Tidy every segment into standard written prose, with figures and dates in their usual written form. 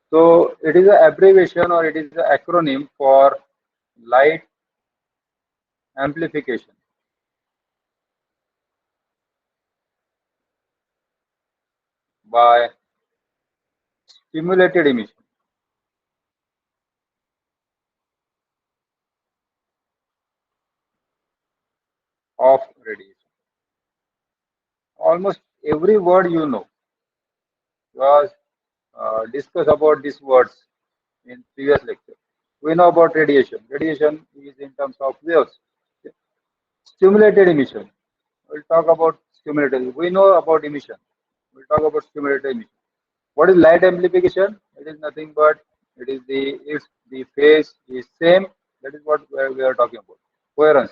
So it is an abbreviation or it is an acronym for light amplification by stimulated emission. Of radiation. Almost every word you know was discussed about these words in previous lecture. We know about radiation. Radiation is in terms of waves. Stimulated emission. We'll talk about stimulated. We know about emission. We'll talk about stimulated emission. What is light amplification? It is nothing but it is the if the phase is same. That is what we are talking about. Coherence.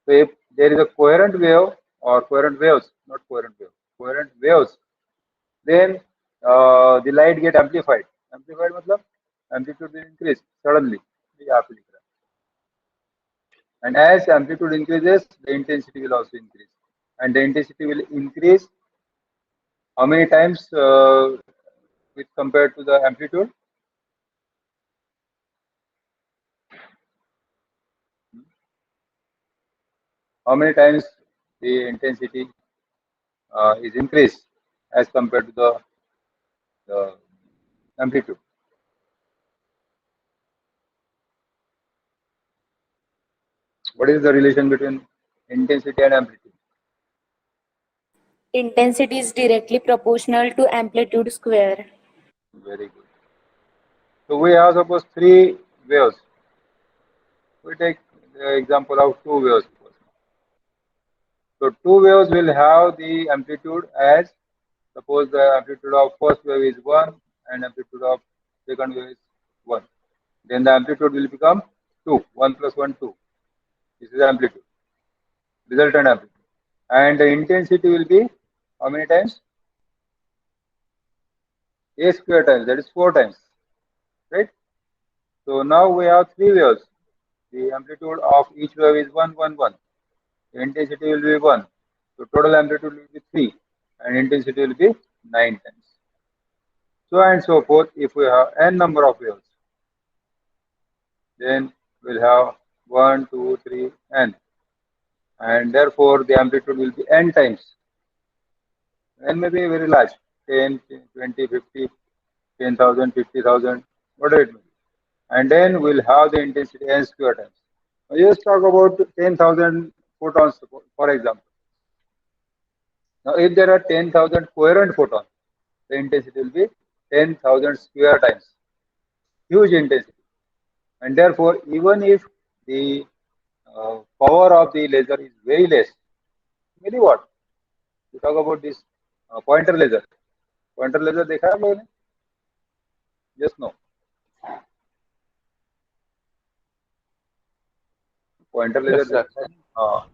So if there is a coherent wave or coherent waves, not coherent wave, coherent waves, then the light get amplified. Amplified मतलब amplitude will increase suddenly. ये आप लिख रहा है. And as amplitude increases, the intensity will also increase. And the intensity will increase how many times with compared to the amplitude? How many times the intensity is increased as compared to the amplitude? What is the relation between intensity and amplitude? Intensity is directly proportional to amplitude square. Very good. So we have suppose three waves. We take the example of two waves. So two waves will have the amplitude as suppose the amplitude of first wave is 1 and amplitude of second wave is 1. Then the amplitude will become 2. 1 plus 1, 2. This is amplitude, resultant amplitude. And the intensity will be how many times? A square times, that is 4 times. Right? So now we have three waves. The amplitude of each wave is 1, 1, 1. The intensity will be 1. So total amplitude will be 3 and intensity will be 9 times. So and so forth. If we have n number of waves, then we'll have 1, 2, 3, n. And therefore the amplitude will be n times. N may be very large, 10, 20, 50, 10,000, 50,000, whatever it may be. And then we'll have the intensity n square times. Now just talk about 10,000 photons, for example. Now if there are 10,000 coherent photons, the intensity will be 10,000 square times. Huge intensity. And therefore, even if the power of the laser is very less, milliwatt. We talk about this pointer laser. Pointer laser देखा है आप लोगों ने? Just no. Pointer laser Yes, sir. देखा है? हाँ.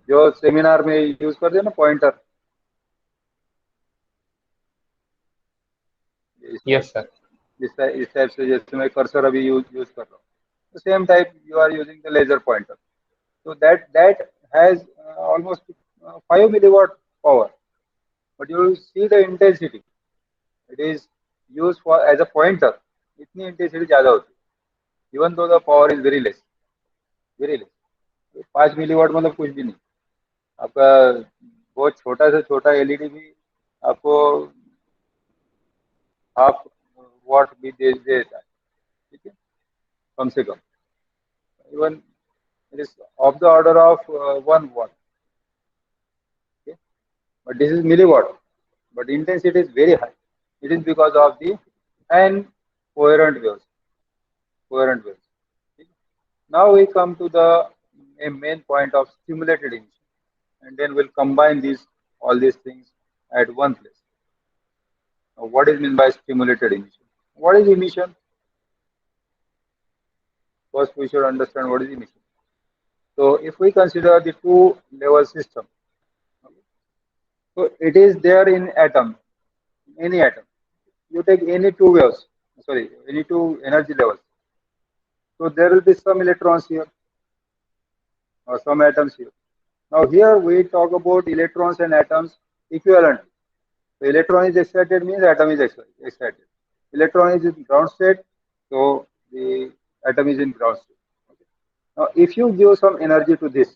जो seminar में यूज करते हैं ना pointer. Yes, sir. इस टाइप से जैसे मैं कर्सर अभी यूज कर रहा हूँ. The same type you are using the laser pointer. So that has almost 5 milliwatt power. But you see the intensity. It is used for as a pointer. इतनी intensity ज़्यादा होती है. Even though the power is very less. Very less. 5 milliwatt मतलब कुछ भी नहीं. आपका बहुत छोटा से छोटा एलईडी भी आपको हाफ वाट भी दे देता है. ठीक है, कम से कम. Even it is of the order of 1 watt. Okay? But this is milliwatt. But intensity is very high. It is because of the n coherent waves. Coherent waves. Okay? Now we come to the main point of stimulated emission, and then we'll combine all these things at one place. Now, what is meant by stimulated emission? What is emission? First, we should understand what is emission. So, if we consider the two-level system, okay, so it is there in atom, any atom. You take any two waves, sorry, any two energy levels. So there will be some electrons here or some atoms here. Now here we talk about electrons and atoms equivalent. So electron is excited means atom is excited. Electron is in ground state, so the atom is in ground state. Okay. Now, if you give some energy to this,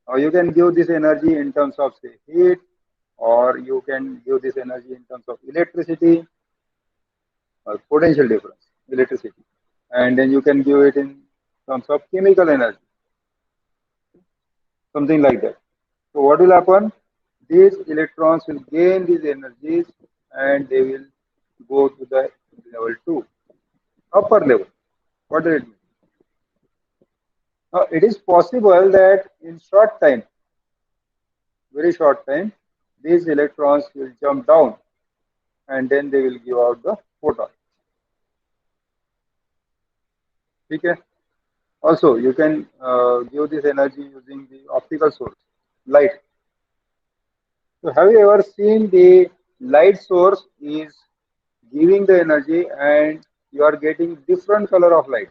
or you can give this energy in terms of say heat, or you can give this energy in terms of electricity, or potential difference, electricity, and then you can give it in terms of chemical energy, something like that. So what will happen? These electrons will gain these energies and they will go to the level 2, upper level. What does it mean? Now it is possible that in short time, very short time, these electrons will jump down and then they will give out the photon. Okay. Also, you can give this energy using the optical source, light. So have you ever seen the light source is giving the energy and you are getting different color of light.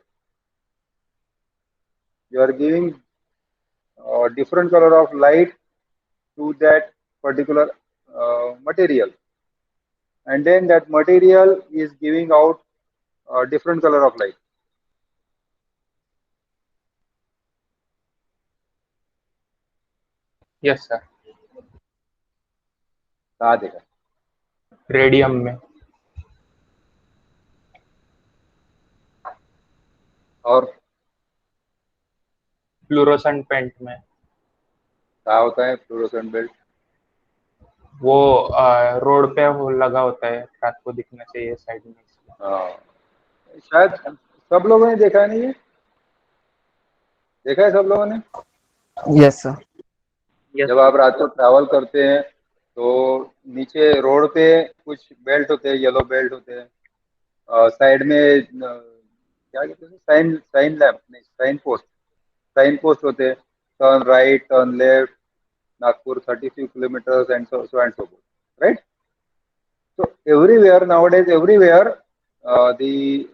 You are giving different color of light to that particular material, and then that material is giving out different color of light. Yes sir. कहाँ देखा? Radium में। और fluorescent paint में। कहाँ होता है fluorescent belt? वो road पे वो लगा होता है, रात को दिखना चाहिए साइड में। हाँ, शायद सब लोगों ने देखा नहीं है, देखा है सब लोगों ने? Yes sir. जब आप रात को ट्रैवल करते हैं तो नीचे रोड पे कुछ बेल्ट होते हैं, येलो बेल्ट होते हैं, साइड में क्या कहते हैं, साइन साइन लैम्प नहीं, साइन पोस्ट होते हैं, turn right, turn left, Nagpur 32 kilometers and so and so forth, right? So everywhere nowadays, everywhere the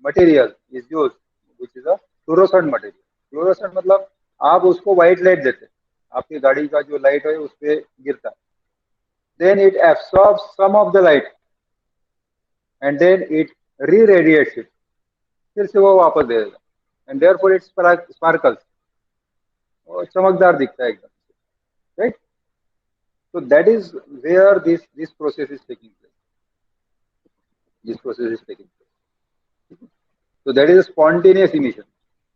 material is used, which is a fluorescent material. Fluorescent मतलब आप उसको व्हाइट लाइट देते हैं, आपकी गाड़ी का जो लाइट है उस पर गिरता है, then it absorbs some of the light and then it re-radiates it, फिर से वो वापस दे देगा, and therefore it sparkles, वो चमकदार दिखता है एकदम, right? So that is where this process is taking place. This process is taking place. So that is a spontaneous emission.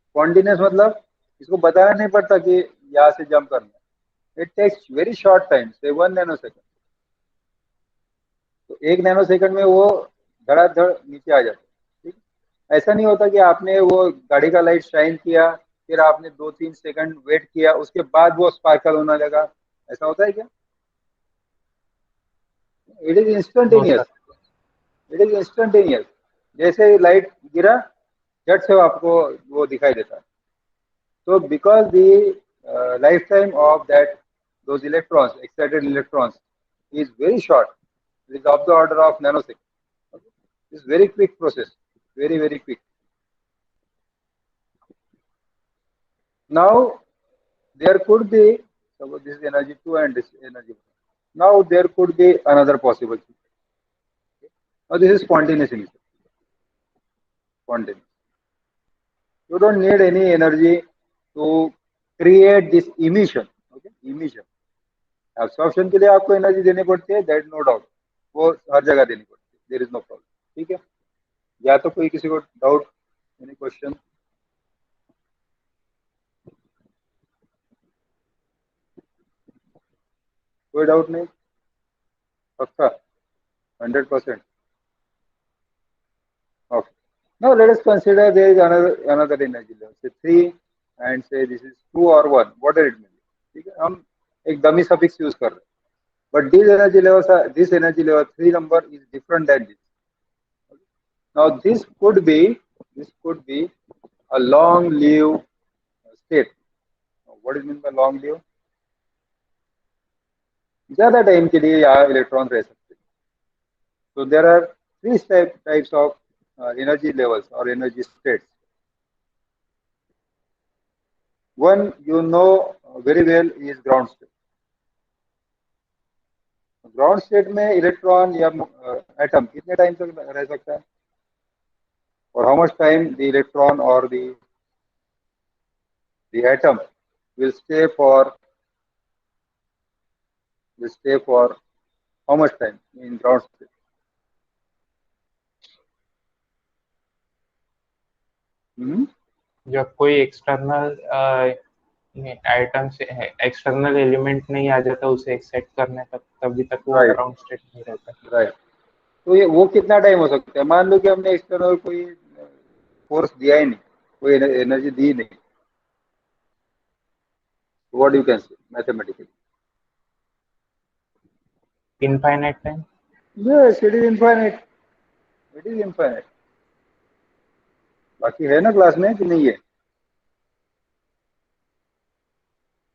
Spontaneous मतलब इसको बताना नहीं पड़ता कि यहाँ से जंप करना है. It takes very short time, say 1 nanosecond. तो 1 नैनोसेकंड में वो धड़ाधड़ नीचे आ जाता है. ठीक, ऐसा नहीं होता कि आपने वो गाड़ी का लाइट शाइन किया, फिर आपने 2-3 सेकंड वेट किया, उसके बाद वो स्पार्कल होने लगा. ऐसा होता है क्या? It is instantaneous. It is instantaneous. जैसे ही लाइट गिरा, झट से आपको वो दिखाई देता है. So because the lifetime of those electrons, excited electrons, is very short, it is of the order of nanosecond. Okay? It's very quick process, very very quick. Now there could be, suppose this is energy 2 and this energy 1. Now there could be another possibility. Okay? Now this is spontaneous emission. Spontaneous. You don't need any energy to create this emission. Okay? Emission. Absorption के लिए आपको energy देनी पड़ती है, that no doubt, वो हर जगह देनी पड़ती है, देयर इज नो प्रॉब्लम. ठीक है, या तो कोई किसी को डाउट, एनी क्वेश्चन? कोई डाउट नहीं? पक्का 100%? Okay. Now let us consider there is another energy level, say 3 and से दिस इज 2 और 1, व्हाट इट मीन. ठीक है, हम एक डमी सफिक्स यूज कर रहे हैं, but this energy level 3 number is different than this. Now this could be a long lived state. What is meant by long lived? ज्यादा time के लिए यहाँ इलेक्ट्रॉन रह सकते हैं. So there are three types of energy levels or energy states. One you know very well is ground state. Ground state में electron या atom कितने टाइम तक रह सकता है, और how much time the electron और the atom will stay for how much time in ground state? जब कोई एक्सटर्नल आइटम से एक्सटर्नल एलिमेंट नहीं आ जाता उसे एक्साइट करने तक, तभी तक वो राइट ग्राउंड स्टेट नहीं रहता। राइट। तो ये वो कितना टाइम हो सकता है, मान लो कि हमने एक्सटर्नल कोई फोर्स दिया ही नहीं, कोई एनर्जी दी नहीं, what you can say mathematically? Infinite time. Yes, it is infinite, it is infinite. बाकी है ना क्लास में कि नहीं है?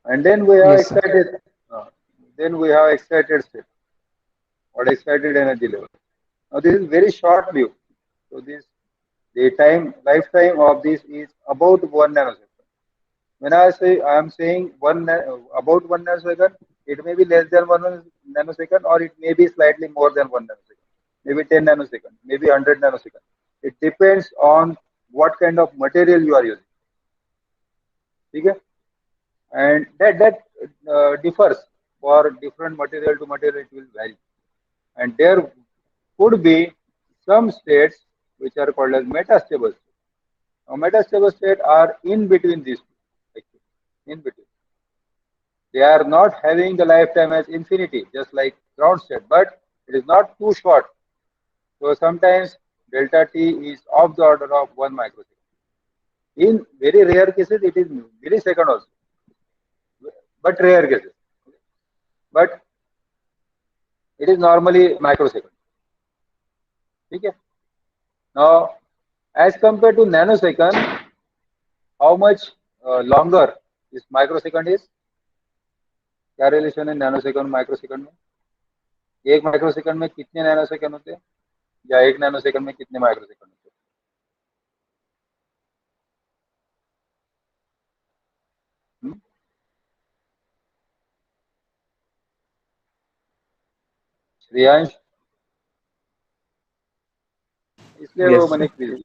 And then we have yes sir. excited, then we have excited state or excited energy level. Now this is very short view. So this the lifetime of this is about 1 nanosecond. When I say I am saying about 1 nanosecond, it may be less than 1 nanosecond, or it may be slightly more than 1 nanosecond. Maybe 10 nanosecond, maybe 100 nanosecond. It depends on what kind of material you are using. Okay? And that differs for different material to material, it will vary, and there could be some states which are called as metastable states. Now metastable states are in between these two, actually, in between. They are not having the lifetime as infinity, just like ground state, but it is not too short. So sometimes delta t is of the order of 1 microsecond. In very rare cases it is millisecond also, but rare cases, but it is normally microsecond. Okay. Now, as compared to nanosecond, how much longer this microsecond is? क्या relation है nanosecond microsecond में? एक microsecond में कितने nanosecond होते हैं, या एक नैनोसेकंड में कितने माइक्रोसेकंड होते हैं? श्रेयांश, इसलिए वो यस मैंने सर। क्विज दी।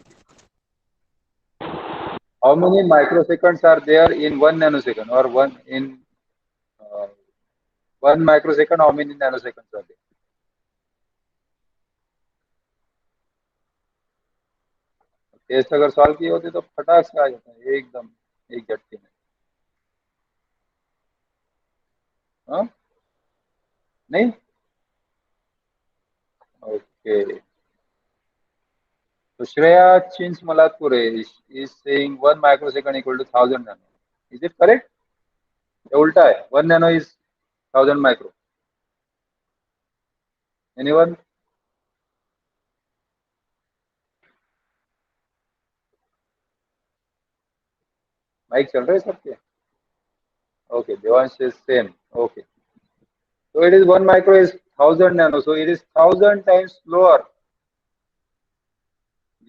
How many microseconds are there in 1 nanosecond, और one in 1 microsecond, how many nanoseconds are there? Test अगर सॉल्व किए होते तो फटाक से आ जाता है एकदम, एक झटके में। हाँ, नहीं, okay. So Shreya Chins Malatpure is saying 1 microsecond equal to 1000 nano. Is it correct? या उल्टा है, 1 nano is 1000 micro? Anyone? Mic चल रहा है सबके? Okay, Devansh is same. Okay. So it is 1 micro is 1000 nano. So it is 1000 times slower.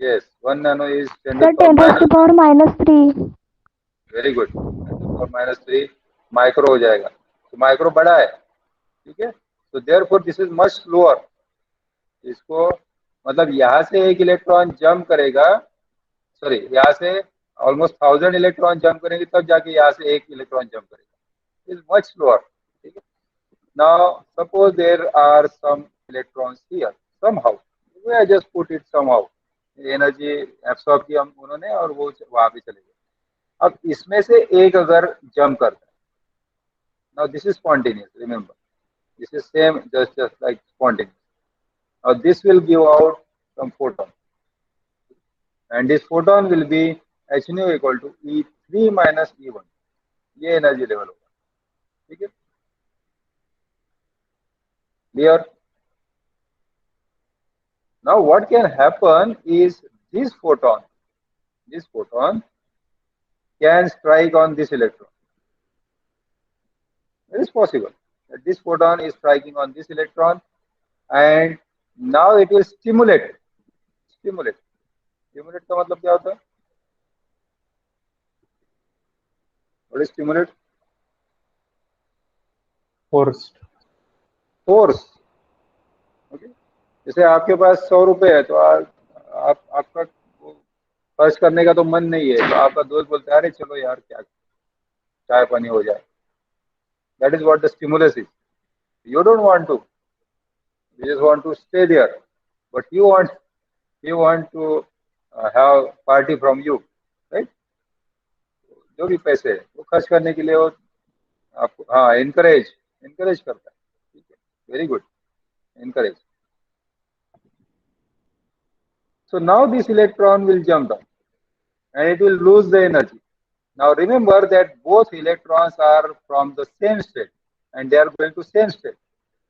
Yes, 1 nano is 10 to Sir, the power 10 raised to minus. power -3. Very good. 10 to the power -3 micro हो जाएगा। तो micro बड़ा है, ठीक है। तो therefore this is much slower. इसको मतलब यहाँ से एक इलेक्ट्रॉन जंप करेगा, सॉरी यहाँ से ऑलमोस्ट 1000 इलेक्ट्रॉन जंप करेंगे तब जाके यहाँ से एक इलेक्ट्रॉन जंप करेगा। इज मच स्लोअर, ठीक है। Now suppose there are some electrons here somehow, we are just put it somehow, energy absorb की हम उन्होंने और वो वहां पे चले गए। अब इसमें से एक अगर जंप करता है, now this is spontaneous, remember this is same just like spontaneous. Now this will give out some photon, and this photon will be h nu equal to E3 minus E1, ये energy level होगा, ठीक है। Clear? Now what can happen is this photon can strike on this electron. It is possible that this photon is striking on this electron, and now it will stimulate का मतलब क्या होता है? What is stimulate? Force. Force. जैसे आपके पास 100 रुपए है, तो आपका खर्च करने का तो मन नहीं है, तो आपका दोस्त बोलता है अरे चलो यार क्या चाय पानी हो जाए. That is what the stimulus is. You don't want to. You just want to stay there, but you want to have party from you, right? जो भी पैसे है वो खर्च करने के लिए वो आपको हाँ इनकरेज करता है. ठीक है, very good. Encourage. So now this electron will jump down and it will lose the energy. Now remember that both electrons are from the same state and they are going to same state.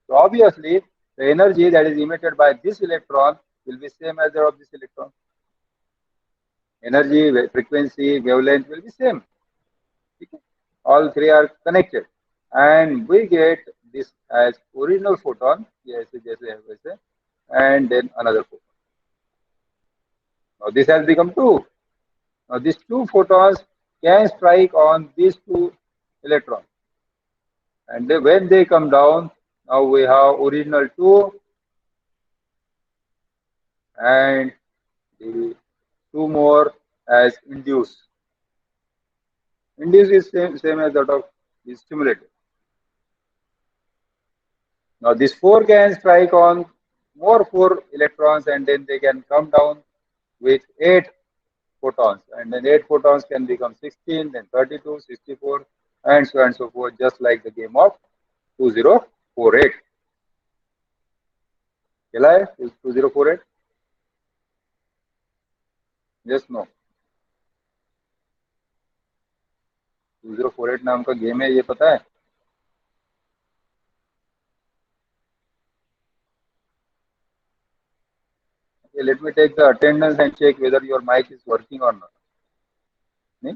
So obviously the energy that is emitted by this electron will be same as that of this electron. Energy, frequency, wavelength will be same. Okay? All three are connected and we get this as original photon, and then another photon. Now this has become two. Now these two photons can strike on these two electrons, and when they come down, now we have original 2 and the 2 more as induced. Induced is same as that of the stimulated. Now this 4 can strike on more 4 electrons and then they can come down with 8 photons, and then 8 photons can become 16, then 32, 64, and so on and so forth, just like the game of 2048. खेला है 2048? Yes, no. 2048 नाम का game है, ये पता है? Okay, let me take the attendance and check whether your mic is working or not. नहीं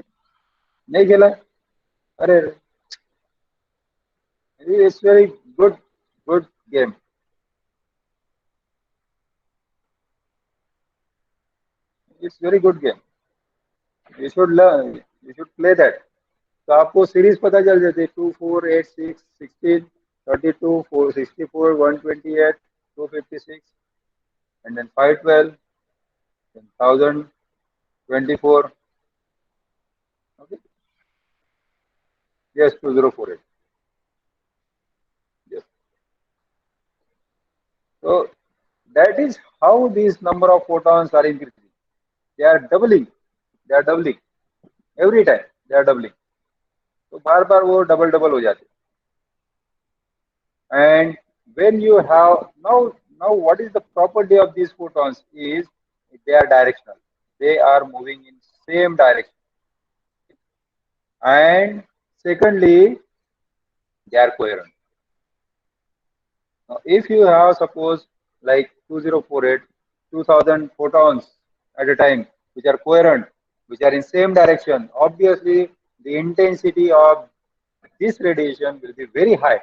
नहीं खेला है? अरे it's very good game. It's very good game. You should learn. You should play that. तो आपको सीरीज पता चल जाती है 2, 4, 8, 6, 16, 32, 4, 64, 128, 256, and then 512, then 1024. Okay. Yes, 2048. Yes. So that is how these number of photons are increasing. They are doubling. They are doubling every time. They are doubling. तो बार बार वो double हो जाते हैं. And when you have now what is the property of these photons is they are directional. They are moving in same direction. And secondly, they are coherent. Now, if you have suppose like 2048, 2000 photons at a time, which are coherent, which are in same direction, obviously the intensity of this radiation will be very high,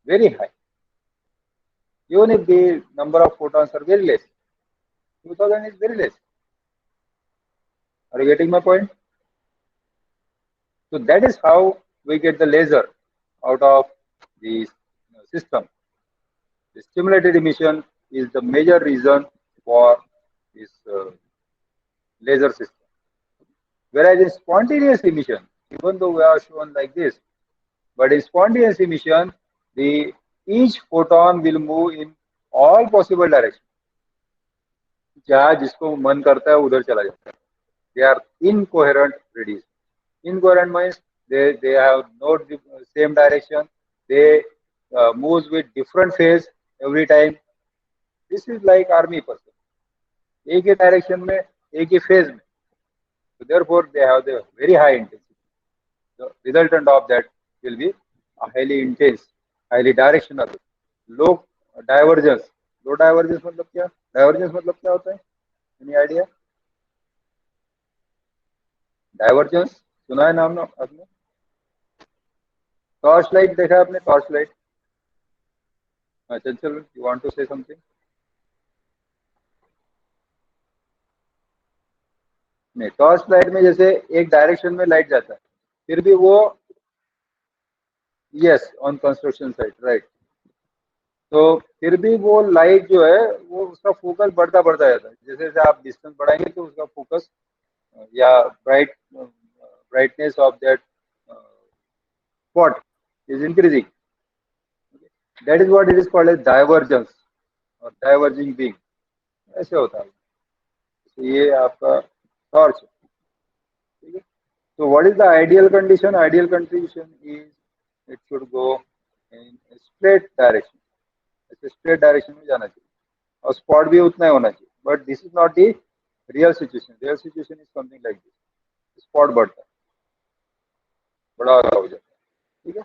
even if the number of photons are very less. 2000 is very less. Are you getting my point? So that is how we get the laser out of the system. The stimulated emission is the major reason for this laser system. Whereas in spontaneous emission, even though we are shown like this, but in spontaneous emission, each photon will move in all possible directions. जहाँ जिसको मन करता है उधर चला जाता है. They are incoherent radiation. Incoherent means they have no same direction. They moves with different phase every time. This is like army person. एक ही डायरेक्शन में एक ही फेज में. So therefore they have the very high intensity. The resultant of that will be highly intense, highly directional. Low divergence. Low divergence मतलब क्या? Divergence मतलब क्या होता है? Any idea? डाइवर्जेंस सुना है नाम आपने? टॉर्च लाइट देखा है आपने? Torch light. अच्छा चलो, you want to say something? नहीं, टॉर्च लाइट में जैसे एक डायरेक्शन में लाइट जाता है, फिर भी वो, yes, on construction site, right. तो फिर भी वो लाइट जो है वो उसका फोकस बढ़ता बढ़ता जाता है, जैसे जैसे आप डिस्टेंस बढ़ाएंगे तो उसका फोकस या brightness of that spot is increasing. That is what it is called as divergence और diverging beam. ऐसे होता है. तो ये आपका टॉर्च है. ठीक है. So what is the ideal condition? Ideal condition is it should go in a straight direction. ऐसे straight direction में जाना चाहिए और spot भी उतना ही होना चाहिए. But this is not the real situation. Real situation is something like this. Spot बढ़ता है, बड़ा हो जाता है. ठीक है.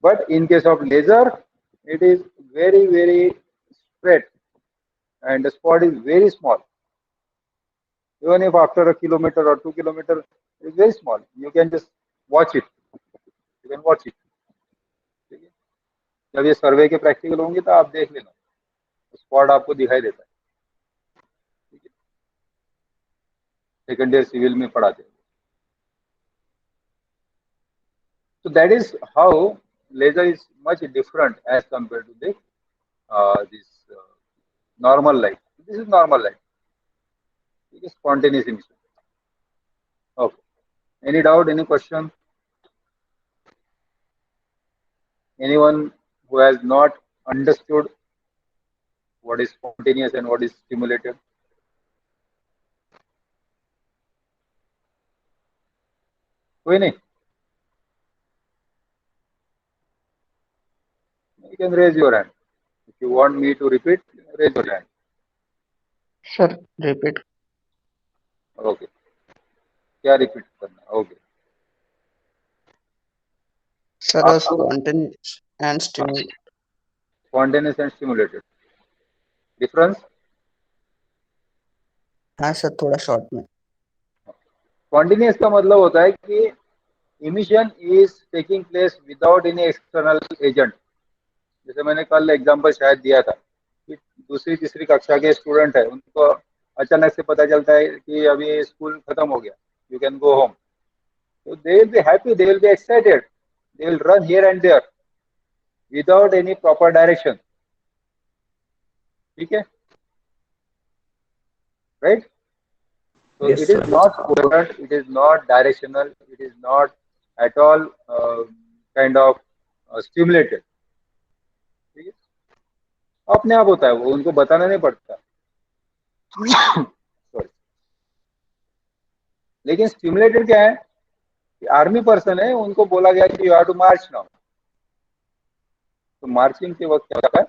But in case of laser, it is very very straight and the spot is very small. Even if after a kilometer or 2 kilometers, it is very small. You can just watch it. You can watch it. ठीक है. जब ये सर्वे के practical होंगे तो आप देख लेना, स्पॉट आपको दिखाई देता है. ठीक है. सेकेंड ईयर सिविल में पढ़ाते हैं. So that is how laser is much different as compared to the this normal light. This is normal light. It is spontaneous emission. Okay. Any doubt? Any question? Anyone who has not understood what is spontaneous and what is stimulated? कोई नहीं? You can raise your hand. If you want me to repeat, raise your hand. Sir repeat. Okay. क्या repeat करना? Okay. Sir spontaneous and stimulated. Spontaneous and stimulated. Difference? हाँ sir, थोड़ा short में. Spontaneous का मतलब होता है कि emission is taking place without any external agent. जैसे मैंने कल एग्जांपल शायद दिया था कि दूसरी तीसरी कक्षा के स्टूडेंट है, उनको अचानक से पता चलता है कि अभी स्कूल खत्म हो गया, यू कैन गो होम. तो they will be happy, they will be excited, they will run here and there without any proper direction. ठीक है. Right. So Yes, it is sir. not coherent, it is not directional, it is not at all kind of stimulated. ठीक है. अपने आप होता है वो, उनको बताना नहीं पड़ता. सॉरी. लेकिन स्टिमुलेटेड क्या है कि आर्मी पर्सन है, उनको बोला गया कि you have to march now. तो मार्चिंग के वक्त क्या होता है,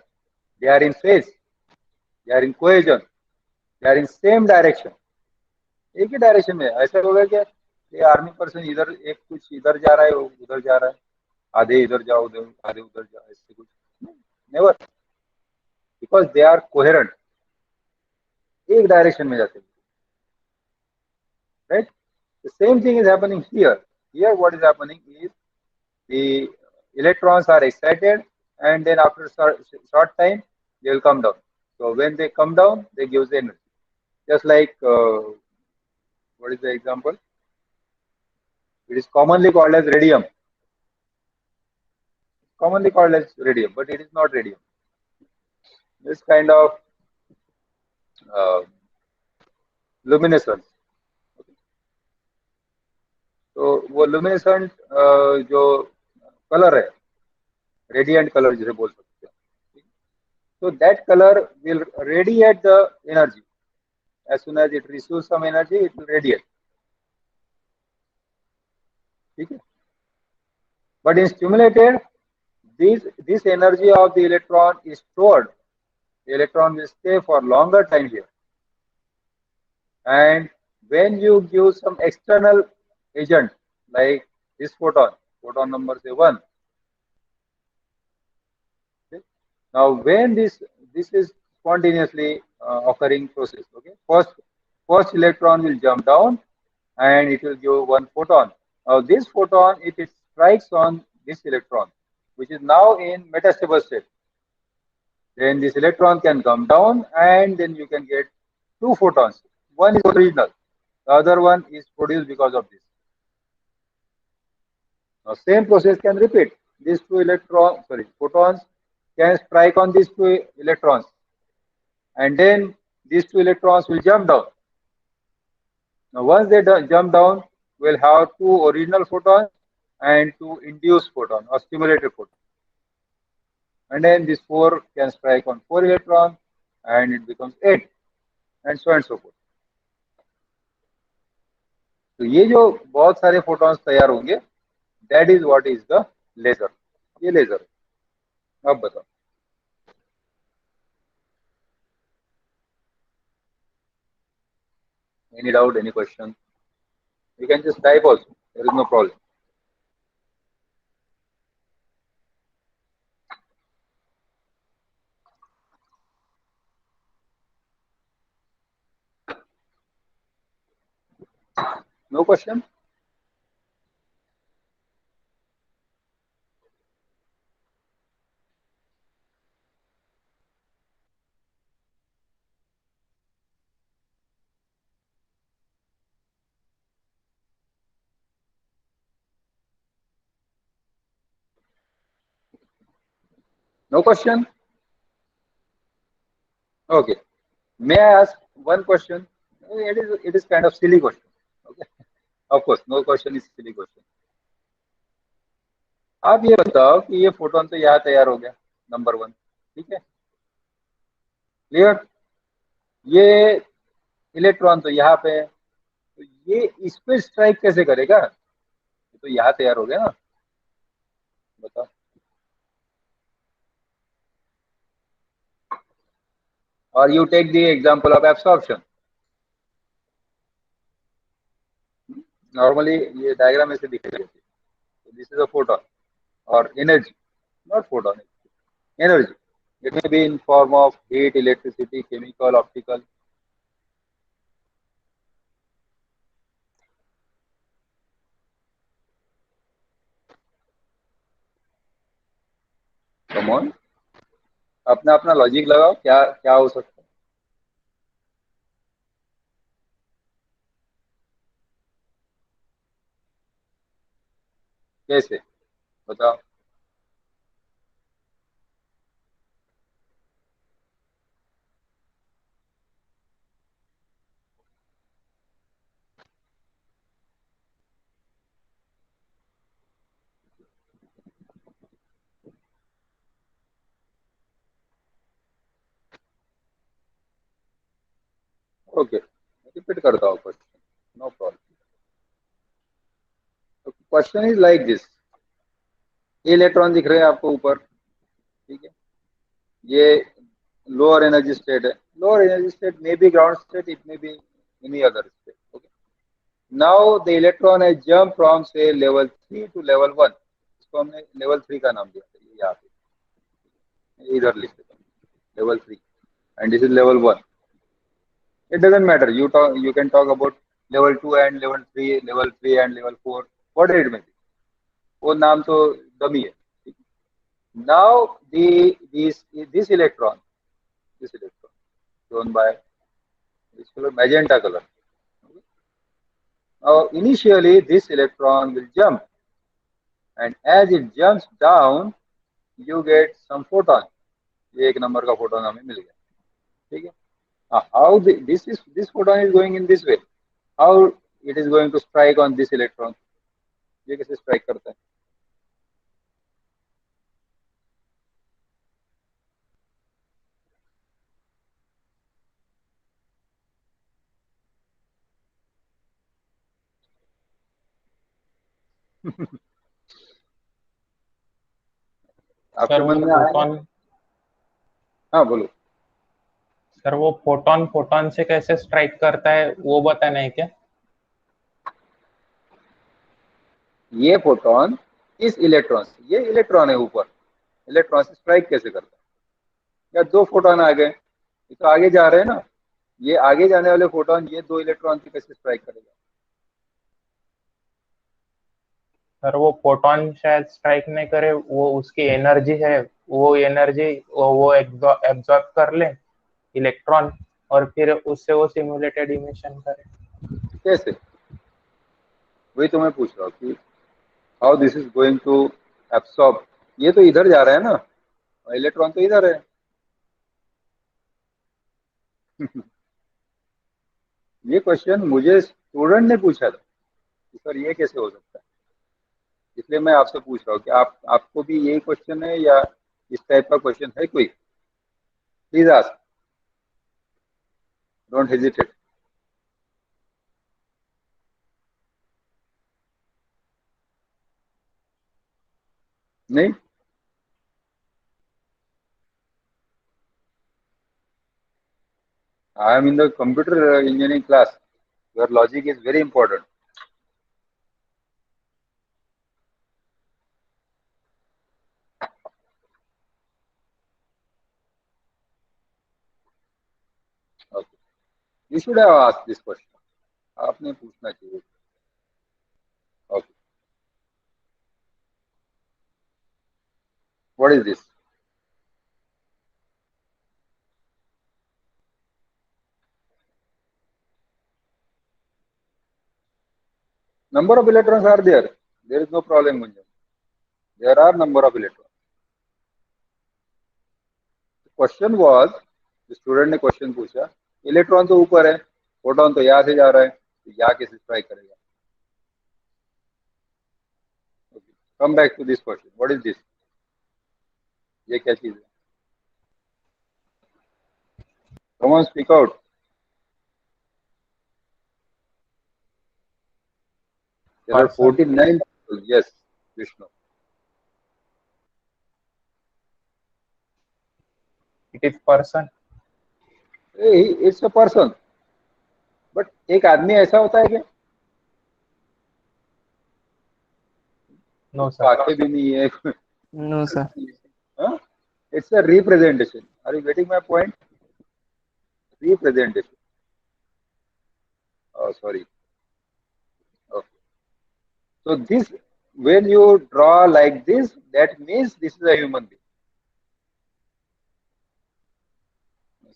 they are in phase, they are in cohesion, they are in same direction. एक ही डायरेक्शन में. ऐसा होगा क्या ये आर्मी पर्सन इधर एक कुछ इधर जा रहा है, उधर जा रहा है, आधे इधर जाओ उधर, आधे उधर जाओ, ऐसे कुछ never. Because they are coherent, एक डायरेक्शन में जाते हैं. Right. The same thing is happening here. Here what is happening is the electrons are excited and then after short time they will come down. So when they come down, they give the energy. Just like what is the example? It is commonly called as radium. Commonly called as radium, but it is not radium. This kind of luminescence. तो वो luminescent जो colour है, radiant colour जिसे बोल सकते हैं. So that color will radiate the energy. As soon as it receives some energy, it will radiate. ठीक है. But in stimulated, this energy of the electron is stored. The electron will stay for longer time here. And when you give some external agent like this photon number say 1. Okay. Now when this is spontaneously occurring process. Okay. First electron will jump down and it will give one photon. Now this photon, if it strikes on this electron, which is now in metastable state, then this electron can come down and then you can get two photons. One is original, the other one is produced because of this. Now same process can repeat. These two photons can strike on these two electrons, and then these two electrons will jump down. Now once they jump down, we'll have two original photons and two induced photon or stimulated photon. And then this 4 can strike on 4 electrons and it becomes 8 and so forth. तो ये जो बहुत सारे photons तैयार होंगे, that is what is the laser. ये laser है. अब बताओ. Any doubt, any question? You can just type also. There is no problem. No question? No question? Okay. May I ask one question? It is kind of silly question. Okay. Of course, no question is silly question. आप ये बताओ कि ये photon तो यहाँ तैयार हो गया, नंबर 1, ठीक है, क्लियर. ये इलेक्ट्रॉन तो यहाँ पे है, तो ये इस पे स्ट्राइक कैसे करेगा? ये तो यहाँ तैयार हो गया ना, बताओ. और you take the example of absorption. Normally ये डायग्राम ऐसे दिखेगा. दिस इज अ फोटोन और energy, not photon, energy. It may be in form of heat, electricity, chemical, optical. Come on, अपना अपना लॉजिक लगाओ, क्या क्या हो सकता है. कैसे बताओ. ओके, रिपीट करता हूँ question, no problem. Question is like this. ये इलेक्ट्रॉन दिख रहे हैं आपको ऊपर, ठीक है. ये लोअर एनर्जी स्टेट है. Lower energy state may be ground state, it may be any other state. Okay. Now the electron has jump from say level 3 to level 1. इसको हमने लेवल 3 का नाम दिया था. ये यहाँ पे इधर लिख देता हूँ, level 3, and this is level 1. It doesn't matter. You can talk about level 2 and level 3, level 3 and level 4, whatever it may be. वो नाम तो डमी है. Now this electron shown by this color, magenta color. Now initially this electron will jump, and as it jumps down, you get some photon. ये एक number का photon हमें मिल गया, ठीक है. How this photon is going in this way? How it is going to strike on this electron? ये कैसे strike करता है? आपके सर वो मन में आया? फोटोन, हाँ बोलो. सर वो फोटोन फोटोन से कैसे स्ट्राइक करता है वो बताना है क्या? ये फोटोन इस इलेक्ट्रॉन से, ये इलेक्ट्रॉन है ऊपर, इलेक्ट्रॉन से स्ट्राइक कैसे करता है? या दो फोटोन आ गए, ये तो आगे जा रहे हैं ना, ये आगे जाने वाले फोटोन ये दो इलेक्ट्रॉन से कैसे स्ट्राइक करेगा? सर वो फोटोन शायद स्ट्राइक नहीं करे, वो उसकी एनर्जी है, वो एनर्जी वो एब्जॉर्ब कर ले इलेक्ट्रॉन और फिर उससे वो सिमुलेटेड इमिशन करे. कैसे? वही तो मैं पूछ रहा हूँ कि how this is going to absorb. ये तो इधर जा रहा है ना, इलेक्ट्रॉन तो इधर है। ये क्वेश्चन मुझे स्टूडेंट ने पूछा था कि सर ये कैसे हो सकता है, इसलिए मैं आपसे पूछ रहा हूँ कि आपको भी यही क्वेश्चन है या इस टाइप का क्वेश्चन है कोई? Please ask, don't hesitate. नहीं, I am in the computer engineering class where logic is very important. Okay. You should have asked this question. आपने पूछना चाहिए। Okay. What is this? Number of electrons are there. There is no problem, Gunjan. There are number of electrons. The question was, student ने question पूछा, electron तो ऊपर है, photon तो यहाँ से जा रहा है, तो यहाँ कैसे स्ट्राइक करेगा? Come back to this question, what is this? ये क्या चीज है? Come on, speak out. There are Person. 49 people. Yes, Vishnu. It is person. It's a person. But एक आदमी ऐसा होता है क्या? No sir. आंखें भी नहीं है। No, sir. Huh? It's a representation. Are you getting my point? Representation. Oh, sorry. Okay. So this, when you draw like this, that means this is a human being.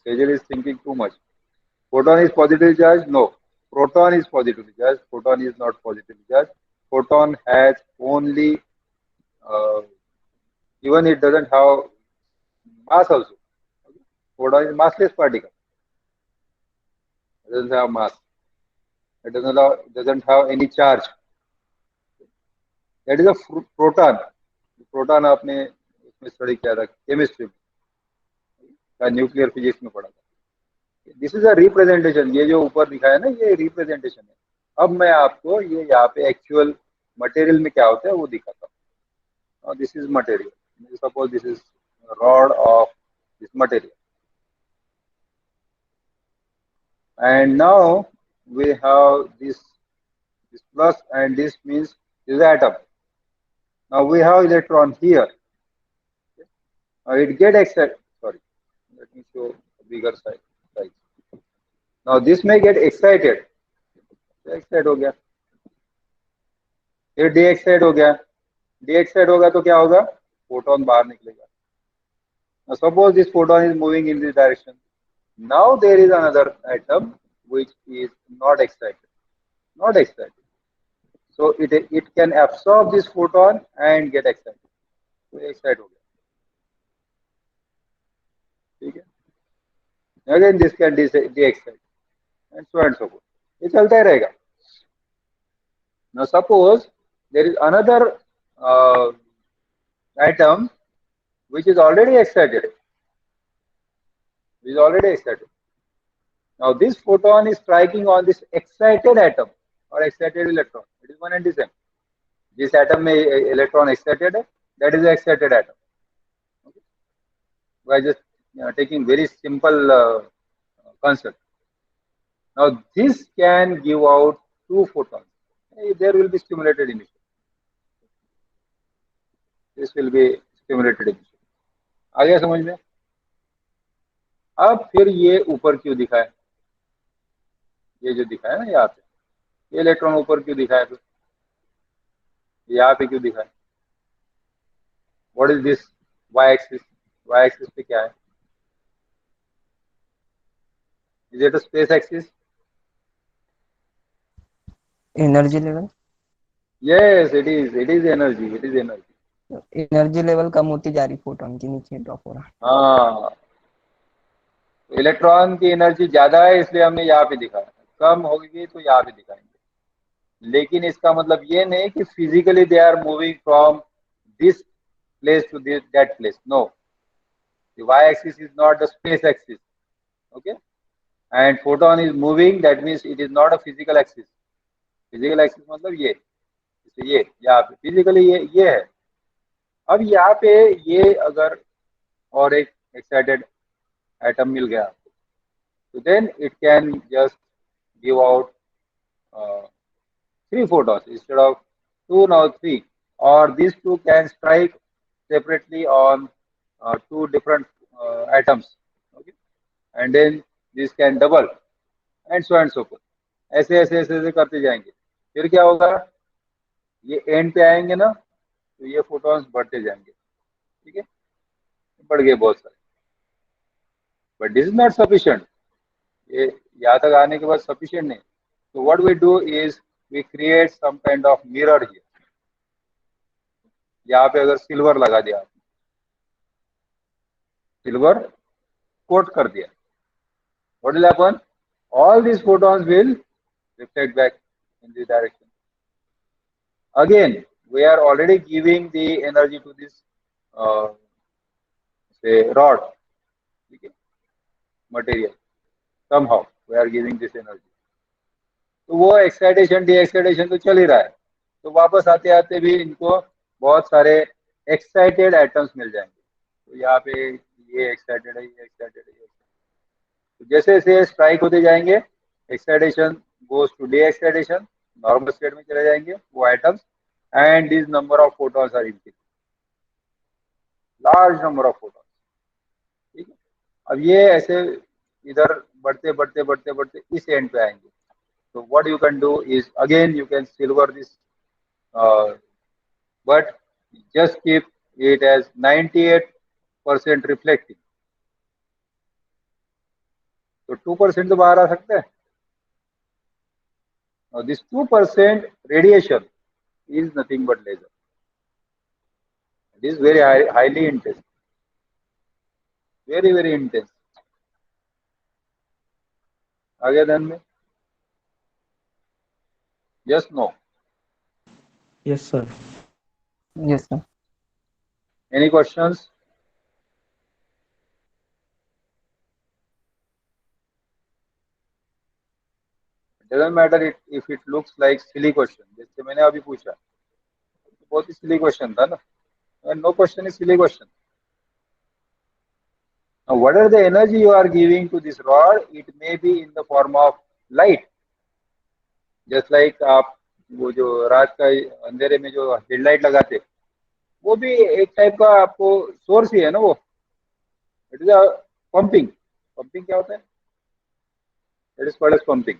Sejal is thinking too much. Photon is positively charged? No. Proton is positively charged. Photon is not positively charged. Photon has only, even it doesn't have mass also. Photon is massless particle. It doesn't have mass. It doesn't have any charge. That is a proton. Proton आपने उसमें study किया था chemistry का, nuclear physics में पढ़ा था। This is a representation. ये जो ऊपर दिखाया ना, ये रिप्रेजेंटेशन है। अब मैं आपको ये यहाँ पे एक्चुअल मटेरियल में क्या होता है वो दिखाता हूँ। This is material, suppose this is rod of this material, and now we have this plus, and this means this is atom. Now we have electron here. It get excited. Sorry, let me show a bigger size. Now this may get excited. Exide हो गया, फिर D Exide हो गया। D Exide होगा तो क्या होगा? Photon बाहर निकलेगा। Now suppose this photon is moving in this direction. Now there is another atom which is not excited. Not excited. So it can absorb this photon and get excited. तो Exide हो गया, ठीक है। Again this can de-excite and so and so forth. ये चलता ही रहेगा। Now suppose there is another atom which is already excited. Now this photon is striking on this excited atom or excited electron. It is one and the same. This atom में electron excited है, that is the excited atom. Okay? We are just taking very simple concept. Now this can give out two photons. There will be stimulated emission. This will be stimulated emission. आ गया समझ में? अब फिर ये ऊपर क्यों दिखाए? ये जो दिखाया ना यहाँ पे, ये इलेक्ट्रॉन ऊपर क्यों दिखाए? फिर यहाँ पे क्यों दिखाए? What is this? Y axis. Y axis पे क्या है? Is it a space axis? Energy level. Yes, it is. It is energy. It is energy. Energy level कम होती जा रही फोटोन की, नीचे ड्रॉप हो रहा। हाँ, इलेक्ट्रॉन की एनर्जी ज्यादा है इसलिए हमने यहाँ पे दिखाया, कम होगी तो यहाँ पे दिखाएंगे। लेकिन इसका मतलब ये नहीं कि physically they are moving from this place to that place. No, the y-axis is not the space axis. Okay, and photon is moving. That means it is not a physical axis. Physical axis मतलब ये यहाँ पे physically ये है। अब यहाँ पे ये अगर और एक एक्साइटेड एटम मिल गया तो then it can just give out 3 photons instead of 2, now 3, or these two can strike separately on 2 different atoms. Okay, and then this can double and so forth. ऐसे ऐसे ऐसे ऐसे करते जाएंगे, फिर क्या होगा, ये एंड पे आएंगे ना तो ये फोटॉन्स बढ़ते जाएंगे। ठीक है, बढ़ गए बहुत सारे, but this is not sufficient. ये यहाँ तक आने के बाद सफिशिएंट नहीं। तो what we do is we create some kind of mirror here. यहाँ पे अगर सिल्वर लगा दिया, सिल्वर कोट कर दिया, what will happen? All these photons will reflect back in this direction. Again, we are already giving the energy to this say rod, okay, material. Somehow we are giving this energy. तो वो excitation D excitation तो चल ही रहा है, तो वापस आते आते भी इनको बहुत सारे एक्साइटेड एटम्स मिल जाएंगे। तो यहाँ पे ये एक्साइटेड है, ये एक्साइटेड है, तो जैसे जैसे स्ट्राइक होते जाएंगे excitation goes to de-excitation, normal state में चले जाएंगे वो atoms, and this number of photons are increase, large number of photons. ठीक है, अब ये ऐसे इधर बढ़ते बढ़ते बढ़ते बढ़ते इस एंड पे आएंगे। तो what you can do is again you can silver this, but just keep it as 98% reflecting. तो 2% तो बाहर आ सकता है। Now this 2% radiation is nothing but laser. It is very highly intense, very very intense. आगे ध्यान में, yes no, yes sir. Yes sir. any questions? It doesn't matter if it looks like silly question, जैसे मैंने अभी पूछा, तो बहुत ही silly question था ना, and no question is silly question. Now whatever the energy you are giving to this rod, it may be in the form of light. Just like आप वो जो रात का अंधेरे में जो हेडलाइट लगाते, वो भी एक टाइप का आपको सोर्स ही है ना वो। It is a pumping. Pumping क्या होता है? It is called as pumping.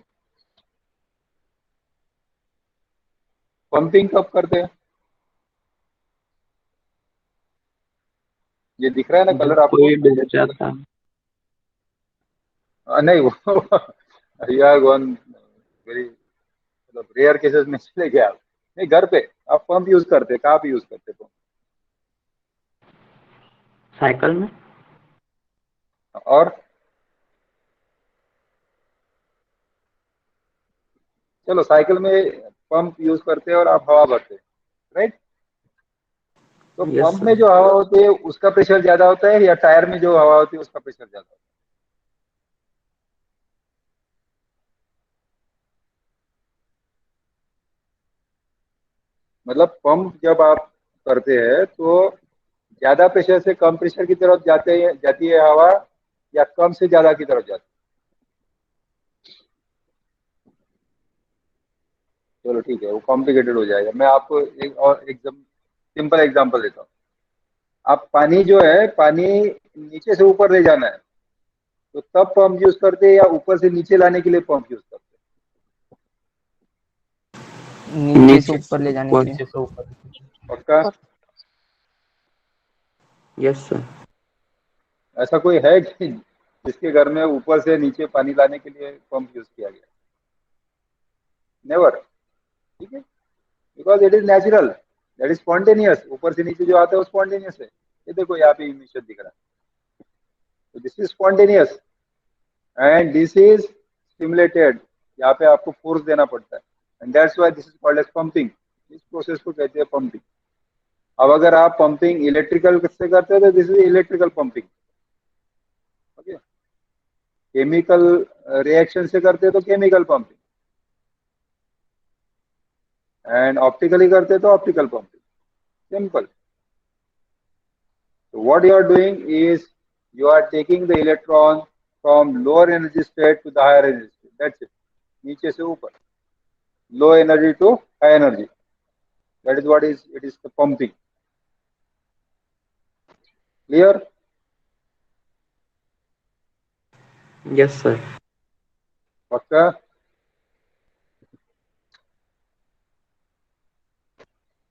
Pumping कब करते हैं? ये दिख रहा है ना कलर आपको? कोई डूब जाता। नहीं वो यू आर गॉन वेरी, मतलब रेयर केसेस में चले गए आप। नहीं, घर पे आप पंप यूज करते, कहाँ पे यूज करते पंप? साइकिल में। और चलो साइकिल में पंप यूज करते हैं और आप हवा भरते हैं, राइट? तो यस पंप में सर। जो हवा होती है उसका प्रेशर ज्यादा होता है या टायर में जो हवा होती है उसका प्रेशर ज्यादा होता है? मतलब पंप जब आप करते हैं तो ज्यादा प्रेशर से कम प्रेशर की तरफ जाती है हवा, या कम से ज्यादा की तरफ जाती है? चलो ठीक है, वो कॉम्प्लिकेटेड हो जाएगा। मैं आपको एक और एकदम सिंपल एग्जांपल देता हूँ। आप पानी जो है, पानी नीचे से ऊपर ले जाना है तो तब पंप यूज करते हैं, या ऊपर से नीचे लाने के लिए पंप यूज करते नीचे से ऊपर ले जाने के लिए। नीचे से ऊपर। हैं? पक्का? Yes sir. ऐसा कोई है कि जिसके घर में ऊपर से नीचे पानी लाने के लिए पंप यूज किया गया? नेवर। ठीक है, because it is natural. That is spontaneous, ऊपर से नीचे जो आता है वो स्पॉन्टेनियस है। ये देखो यहाँ पे इमिशन दिख रहा है, तो this is spontaneous and this is stimulated, यहाँ पे आपको फोर्स देना पड़ता है, and that's why this is called as pumping. इस प्रोसेस को कहते हैं पंपिंग। अब अगर आप पंपिंग इलेक्ट्रिकल से करते हो तो this is electrical pumping, okay. Chemical reaction से करते हो तो केमिकल पंपिंग, एंड ऑप्टिकली करते हो तो optical pumping, simple. So what you are doing is you are taking the electron from lower energy state to the higher energy state. That's it. नीचे से ऊपर, low energy to high energy. That is what it is the pumping. Clear? Yes, sir. पक्का?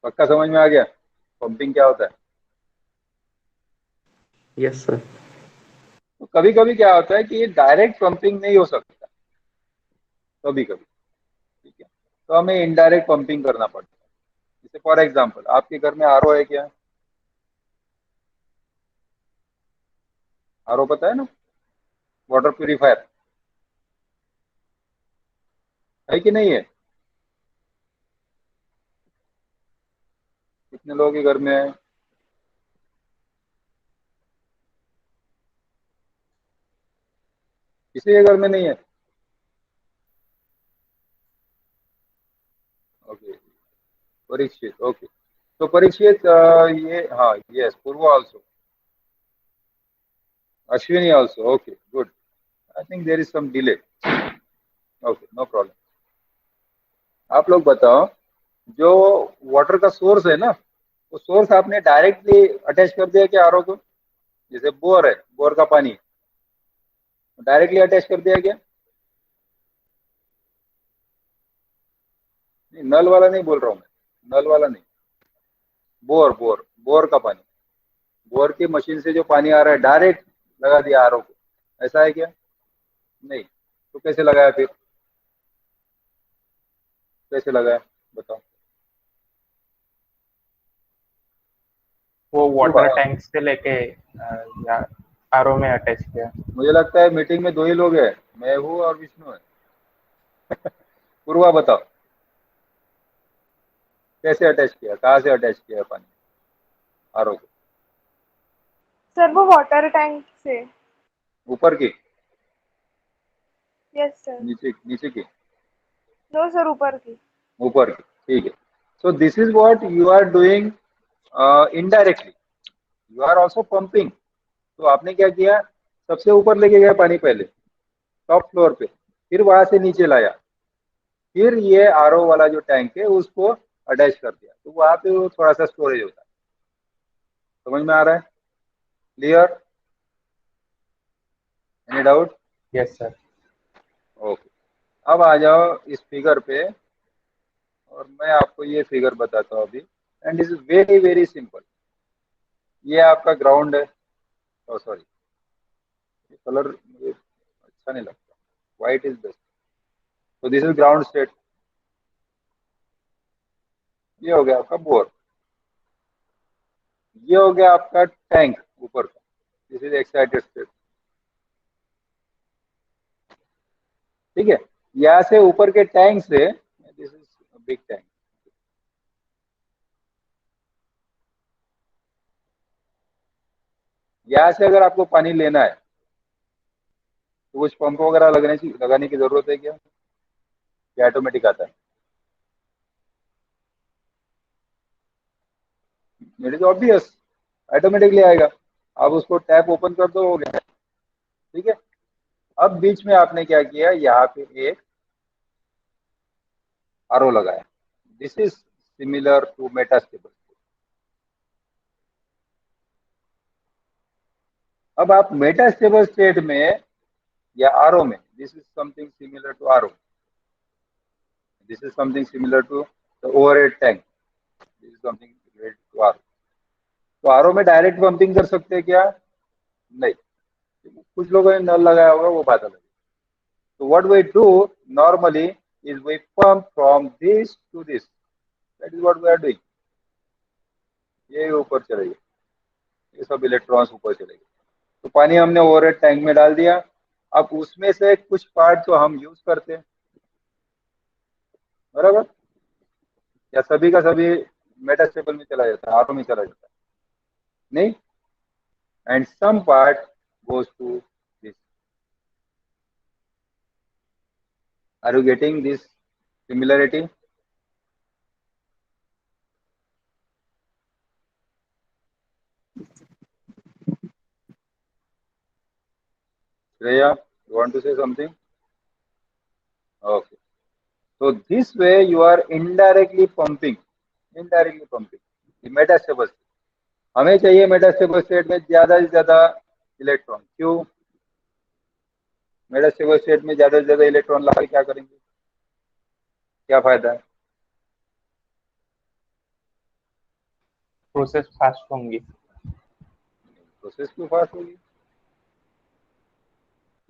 पक्का समझ में आ गया pumping क्या होता है? Yes, sir. तो कभी कभी क्या होता है कि ये डायरेक्ट पंपिंग नहीं हो सकता, कभी कभी, ठीक है, तो हमें इनडायरेक्ट पंपिंग करना पड़ता है। जैसे फॉर एग्जांपल आपके घर में आरओ है क्या? आरओ पता है ना, वाटर प्यूरिफायर, है कि नहीं है? कितने लोगों के घर में है? किसी के घर में नहीं है? Okay, Parikshit, okay. तो परीक्षित ये, हाँ yes, Purva also, Ashwini also, okay good. I think there is some delay, okay no problem. आप लोग बताओ, जो वाटर का सोर्स है ना, वो सोर्स आपने डायरेक्टली अटैच कर दिया क्या आरओ को? जैसे बोर है, बोर का पानी डायरेक्टली अटैच कर दिया क्या? नहीं, नल वाला नहीं बोल रहा हूँ मैं, नल वाला नहीं, बोर बोर बोर का पानी, बोर की मशीन से जो पानी आ रहा है डायरेक्ट लगा दिया आरओ को, ऐसा है क्या? नहीं, तो कैसे लगाया फिर? कैसे लगाया बताओ? वो तो वाटर टैंक से लेके आरओ में अटैच किया। मुझे लगता है मीटिंग में दो ही लोग हैं, मैं हूँ और विष्णु है। पूर्वा बताओ, कैसे अटैच किया, कहाँ से अटैच किया पानी आरओ को? सर वो वाटर टैंक से। ऊपर की, यस सर। नीचे नीचे की? नो सर, ऊपर की। ऊपर की, ठीक है। So this is what you are doing indirectly, you are also pumping. तो आपने क्या किया, सबसे ऊपर लेके गया पानी पहले, टॉप फ्लोर पे, फिर वहां से नीचे लाया, फिर ये आरओ वाला जो टैंक है उसको अटैच कर दिया, तो वहां पे वो थोड़ा सा स्टोरेज होता है। समझ में आ रहा है? Clear? Any doubt? Yes sir. Okay, अब आ जाओ इस फिगर पे, और मैं आपको ये फिगर बताता हूँ अभी, and this is very very simple. ये आपका ग्राउंड है, सॉरी ये कलर मुझे अच्छा नहीं लगता, व्हाइट इज बेस्ट। तो दिस इज ग्राउंड स्टेट, ये हो गया आपका बोर, ये हो गया आपका टैंक ऊपर का, दिस इज एक्साइटेड स्टेट, ठीक है। यहाँ से ऊपर के टैंक से, दिस इज बिग टैंक, यहाँ से अगर आपको पानी लेना है तो कुछ पंप वगैरह लगाने की जरूरत है क्या? या ऑटोमेटिक आता है? इट इज ऑब्वियस, ऑटोमेटिकली आएगा। आप उसको टैप ओपन कर दो, हो गया, ठीक है। अब बीच में आपने क्या किया, यहाँ पे एक आरओ लगाया, this is similar to metastable. अब आप मेटास्टेबल स्टेट में या आरओ में, this is something similar to RO, this is something similar to the overhead tank, this is something related to RO. तो आरओ में डायरेक्ट पंपिंग कर सकते हैं क्या? नहीं, कुछ लोगों ने नल लगाया होगा, वो बात अलग है। तो what we do normally is we pump from this to this, that is what we are doing, ये ऊपर चले गए, ये सब इलेक्ट्रॉन्स ऊपर चले गए। तो पानी हमने ओवरहेड टैंक में डाल दिया। अब उसमें से कुछ पार्ट तो हम यूज करते हैं, बराबर, या सभी का सभी मेटास्टेबल में चला जाता है, आरओ में चला जाता है, नहीं, and some part goes to this. Are you getting this similarity? Shreya, you want to say something? Okay. So this way you are indirectly pumping the metastable state. हमें चाहिए मेटास्टेबल स्टेट में ज्यादा से ज्यादा इलेक्ट्रॉन। क्यों? Metastable state में ज्यादा से ज्यादा इलेक्ट्रॉन ला के क्या करेंगे, क्या फायदा है? प्रोसेस फास्ट होंगी। प्रोसेस क्यों फास्ट होगी?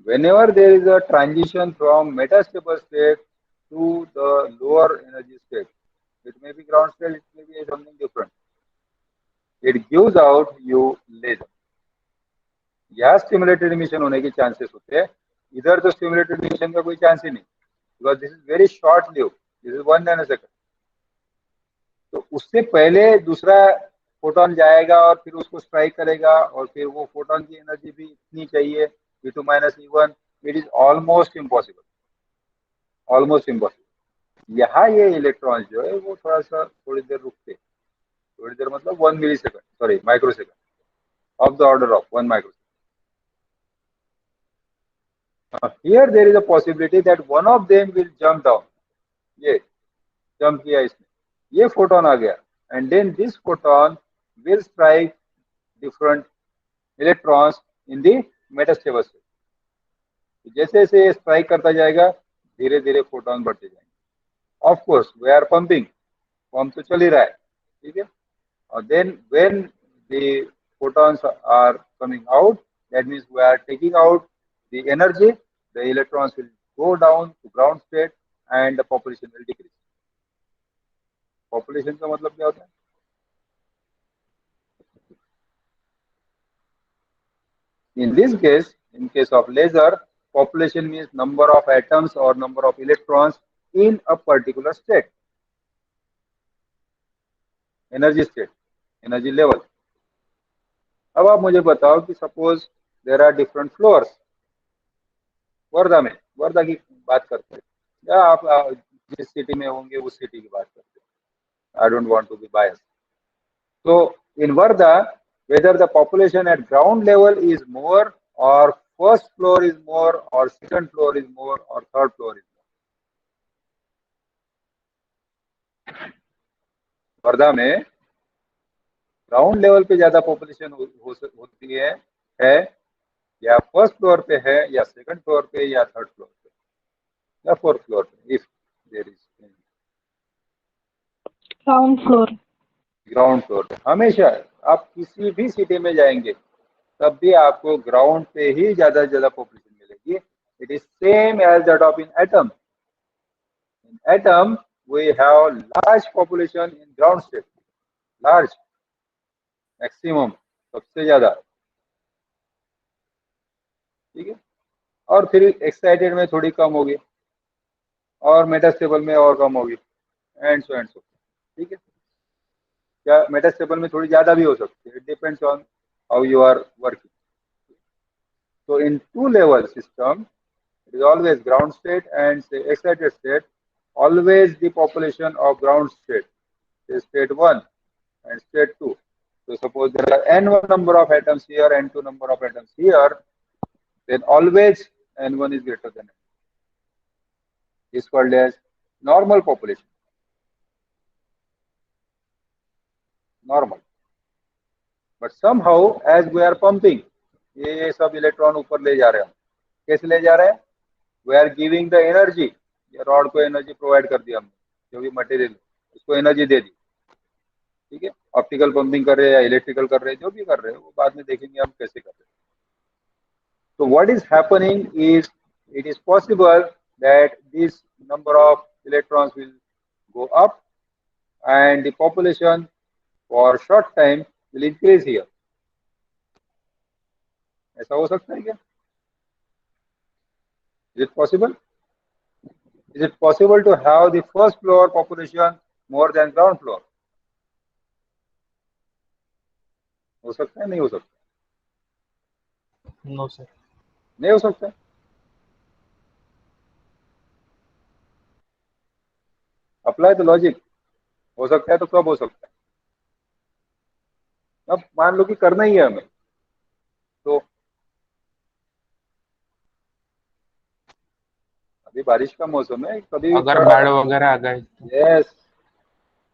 Whenever there is a transition from metastable state to the lower energy state, it may be ground state, it may be something different, it gives out you laser. यहाँ stimulated emission होने के chances होते हैं, इधर तो stimulated emission का कोई chance ही नहीं, because this is very short live, this is 1 nanosecond. तो उससे पहले दूसरा फोटोन जाएगा और फिर उसको स्ट्राइक करेगा, और फिर वो फोटोन की एनर्जी भी इतनी चाहिए, V2 - E1, it is almost impossible, almost impossible. यहाँ ये इलेक्ट्रॉन्स जो है वो थोड़ा सा थोड़ी देर रुकते, थोड़ी देर मतलब 1 millisecond, sorry microsecond, of the order of 1 microsecond. Here there is a possibility that one of them will jump down. ये जंप किया इसने, ये फोटोन आ गया, and then this photon will strike different electrons in the metastable state. जैसे जैसे strike करता जाएगा धीरे धीरे फोटोन बढ़ते जाएंगे। Of course we are pumping, pump तो चल ही रहा है, ठीक है। और then when the photons are coming out, that means we are taking out the energy, the electrons will go down to ground state and the population will decrease. Population का मतलब क्या होता है? In this case, in case of laser, population means number of atoms or number of electrons in a particular state, energy state, energy level. अब आप मुझे बताओ कि suppose there are different floors Wardha में, वर्धा की बात करते हैं, या आप जिस सिटी में होंगे उस सिटी की बात करते हैं, I don't want to be biased. So in Varda, whether the population at ground level is more, or first floor is more, or second floor is more, or third floor is more. Wardha में ground level पे ज्यादा population होती है या first floor पे है, या second floor पे, या थर्ड फ्लोर पे, या फोर्थ फ्लोर पे, if there is ground floor. Ground floor पे हमेशा आप किसी भी सिटी में जाएंगे तब भी आपको ग्राउंड पे ही ज्यादा से ज्यादा पॉपुलेशन मिलेगी। It is same as that of in atom. In atom we have large population in ground state, large, maximum, सबसे ज्यादा, ठीक है। और फिर एक्साइटेड में थोड़ी कम होगी, और मेटास्टेबल में और कम होगी, एंड सो, ठीक है। या मेटास्टेबल में थोड़ी ज्यादा भी हो सकती है, it depends on how you are working. So in two level system, it is always ground state and say excited state. Always the population of ground state is state 1 and state 2. So suppose there are n1 number of atoms here and n2 number of atoms here, then always n1 is greater than n2. Is called as normal population. Normal. But somehow as we are pumping, ये सब electron ऊपर ले जा रहे हैं, कैसे ले जा रहे हैं? We are giving the energy, ये रॉड को एनर्जी प्रोवाइड कर दिया हमने, जो भी मटेरियल उसको एनर्जी दे दी, ठीक है। ऑप्टिकल पंपिंग कर रहे हैं या इलेक्ट्रिकल कर रहे हैं, जो भी कर रहे हैं वो बाद में देखेंगे हम कैसे कर रहे हैं। तो what is happening is, it is possible that this number of electrons will go up and the population for short time will increase here. ऐसा हो सकता है क्या? Is it possible? Is it possible to have the first floor population more than ground floor? हो सकता है, नहीं हो सकता? No sir. नहीं हो सकता. Apply the logic. हो सकता है तो कब हो सकता है? अब मान लो कि करना ही है हमें, तो अभी बारिश का मौसम है, कभी अगर बाढ़ वगैरह आ गए तो. Yes,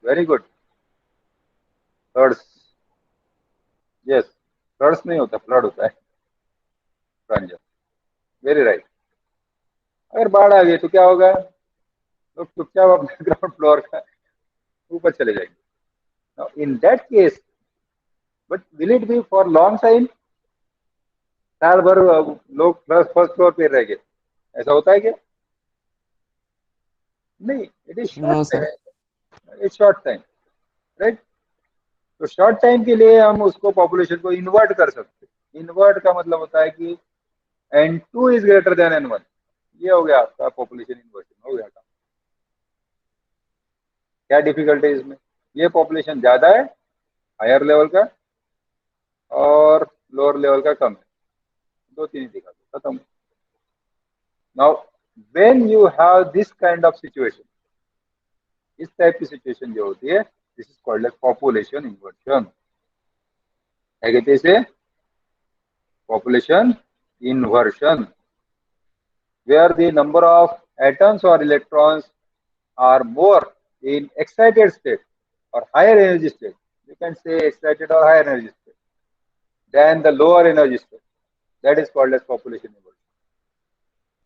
very good. Floods, yes, floods नहीं होता, फ्लड होता है. Very right. अगर बाढ़ आ गई तो क्या होगा? लोग चुपचाप अपने ग्राउंड फ्लोर का ऊपर चले जाएंगे. Now, in that case, but will it be for long time? साल भर लोग फर्स्ट फ्लोर पे रह गए, ऐसा होता है क्या? नहीं, it is No, short sir. Time. It's short time, right. तो शॉर्ट टाइम के लिए हम उसको पॉपुलेशन को इन्वर्ट कर सकते हैं. इन्वर्ट का मतलब होता है कि n2 is greater than n1. ये हो गया आपका पॉपुलेशन इन्वर्शन, हो गया काम. क्या डिफिकल्ट है इसमें? ये पॉपुलेशन ज्यादा है हायर लेवल का और लोअर लेवल का कम है, दो तीन ही दिखा दो, खत्म. Now when you have this kind of situation, इस टाइप की सिचुएशन जो होती है, this is called as population inversion. क्या कहते हैं इसे? Population inversion, where the number of atoms or electrons are more in excited state or higher energy state, you can say excited or higher energy state, than the lower energy state. That is called as population inversion.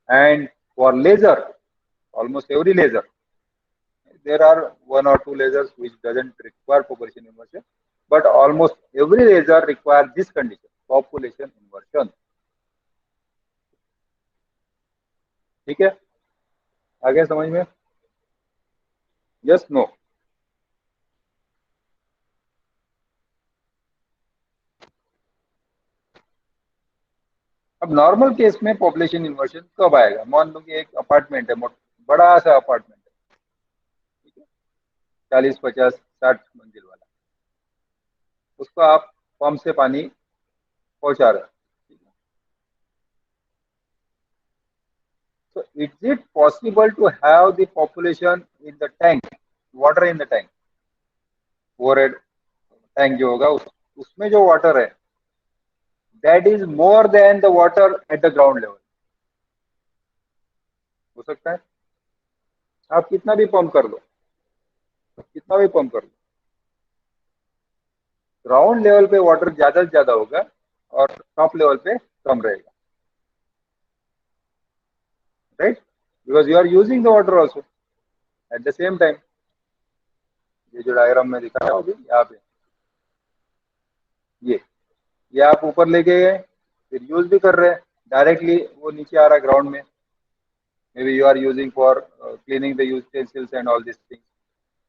And for laser, almost every laser, there are one or two lasers which doesn't require population inversion, but almost every laser requires this condition, population inversion. ठीक है, आ गया समझ में? Yes, no? अब normal case में population inversion कब आएगा? मान लो कि एक अपार्टमेंट है, बड़ा सा अपार्टमेंट है, ठीक है, 40, 50, 60 मंजिल वाला. उसको आप पंप से पानी पहुंचा रहे हैं. So is it possible to have the population in the tank, water in the tank, overhead tank जो होगा उसमें जो वाटर है, that is more than the water at the ground level? हो सकता है? आप कितना भी पंप कर लो, कितना भी पंप कर लो, ग्राउंड लेवल पे वाटर ज्यादा से ज्यादा होगा और टॉप लेवल पे कम रहेगा, right? Because you are using the water also at the same time. ये जो डायग्राम में दिखाया अभी यहाँ पे, ये आप ऊपर लेके गए, फिर यूज भी कर रहे हैं, डायरेक्टली वो नीचे आ रहा है ग्राउंड में. May be you are using for cleaning the utensils and all this things,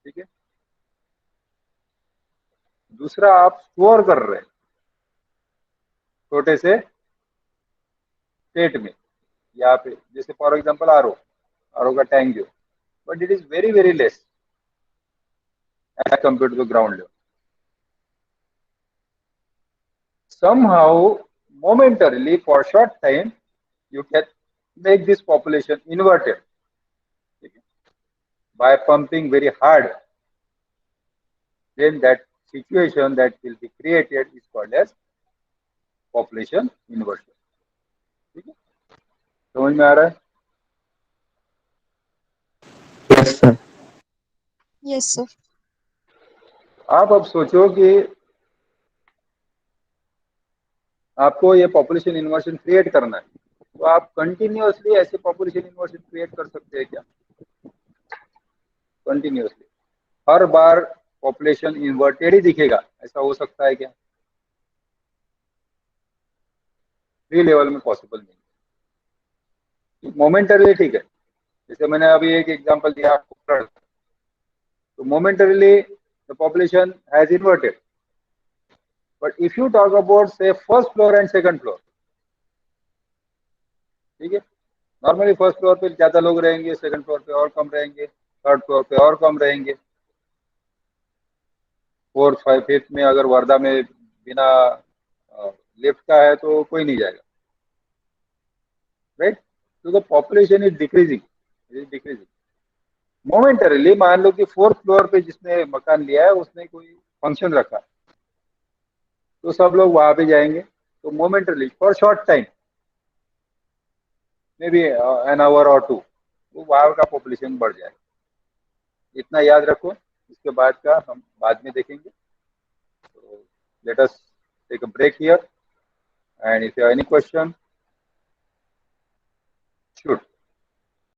ठीक है. दूसरा, आप स्टोर कर रहे हैं छोटे से स्टेट में, यहाँ पे जैसे फॉर एग्जांपल आरओ का टैंक जो, but it is very very less as compare to the ground level. Somehow, momentarily, for short time, you can make this population inverted by pumping very hard. Then that situation that will be created is called as population inversion. ठीक है, समझ में आ रहा है? Yes, sir. Yes, sir. आप अब सोचो कि आपको ये पॉपुलेशन इन्वर्शन क्रिएट करना है, तो आप कंटिन्यूअसली ऐसे पॉपुलेशन इन्वर्शन क्रिएट कर सकते हैं क्या? कंटिन्यूअसली हर बार पॉपुलेशन इन्वर्टेड ही दिखेगा, ऐसा हो सकता है क्या? फ्री लेवल में पॉसिबल नहीं. मोमेंटरली ठीक है, जैसे मैंने अभी एक एग्जांपल दिया आपको, तो momentarily the population has inverted. But if you talk about say first floor and second floor, ठीक है, नॉर्मली फर्स्ट फ्लोर पे ज्यादा लोग रहेंगे, सेकंड फ्लोर पे और कम रहेंगे, थर्ड फ्लोर पे और कम रहेंगे, फोर्थ फाइव फिफ्थ में अगर वर्धा में बिना लिफ्ट का है तो कोई नहीं जाएगा, राइट? तो the population is decreasing momentarily. मान लो कि फोर्थ फ्लोर पे जिसने मकान लिया है उसने कोई फंक्शन रखा, तो सब लोग वहां पे जाएंगे, तो momentarily for short time, may be an hour और टू, तो वहां का पॉपुलेशन बढ़ जाएगा. इतना याद रखो, इसके बाद का हम बाद में देखेंगे. तो let us take a break here, and if you have any question, shoot.